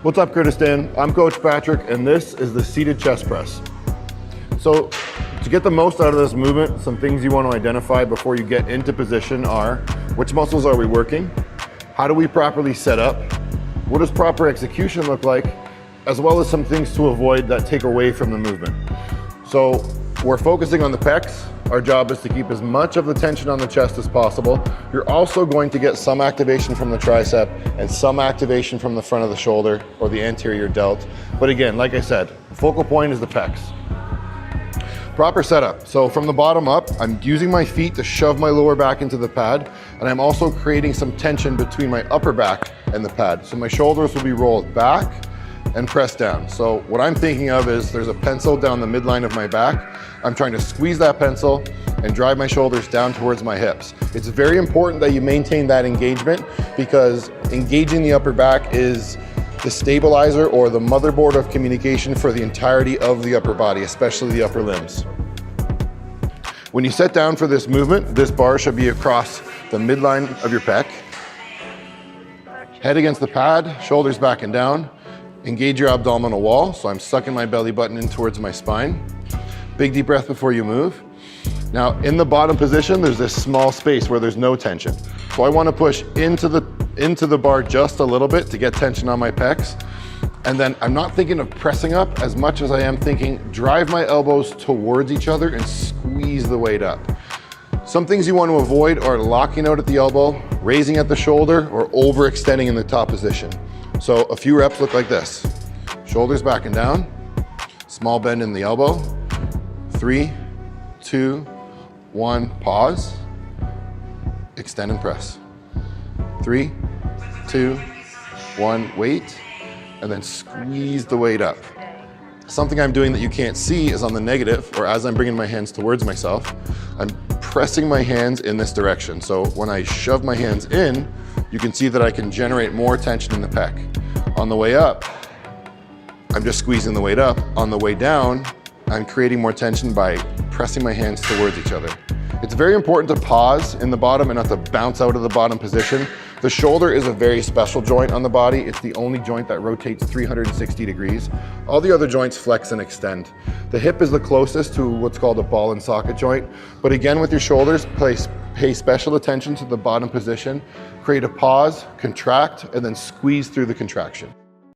What's up, Kurdistan? I'm Coach Patrick, and this is the seated chest press. So to get the most out of this movement, some things you want to identify before you get into position are, which muscles are we working? How do we properly set up? What does proper execution look like? As well as some things to avoid that take away from the movement. So we're focusing on the pecs. Our job is to keep as much of the tension on the chest as possible. You're also going to get some activation from the tricep and some activation from the front of the shoulder or the anterior delt. But again, like I said, focal point is the pecs. Proper setup. So from the bottom up, I'm using my feet to shove my lower back into the pad, and I'm also creating some tension between my upper back and the pad. So my shoulders will be rolled back and press down. So what I'm thinking of is there's a pencil down the midline of my back. I'm trying to squeeze that pencil and drive my shoulders down towards my hips. It's very important that you maintain that engagement, because engaging the upper back is the stabilizer or the motherboard of communication for the entirety of the upper body, especially the upper limbs. When you sit down for this movement, this bar should be across the midline of your pec. Head against the pad, shoulders back and down. Engage your abdominal wall, so I'm sucking my belly button in towards my spine. Big deep breath before you move. Now in the bottom position, there's this small space where there's no tension. So I want to push into the bar just a little bit to get tension on my pecs. And then I'm not thinking of pressing up as much as I am thinking drive my elbows towards each other and squeeze the weight up. Some things you want to avoid are locking out at the elbow, raising at the shoulder, or overextending in the top position. So a few reps look like this. Shoulders back and down, small bend in the elbow. 3, 2, 1, pause, extend and press. 3, 2, 1, wait, and then squeeze the weight up. Something I'm doing that you can't see is on the negative, or as I'm bringing my hands towards myself, I'm pressing my hands in this direction. So when I shove my hands in, you can see that I can generate more tension in the pec. On the way up, I'm just squeezing the weight up. On the way down, I'm creating more tension by pressing my hands towards each other. It's very important to pause in the bottom and not to bounce out of the bottom position. The shoulder is a very special joint on the body. It's the only joint that rotates 360 degrees. All the other joints flex and extend. The hip is the closest to what's called a ball and socket joint. But again, with your shoulders, pay special attention to the bottom position. Create a pause, contract, and then squeeze through the contraction.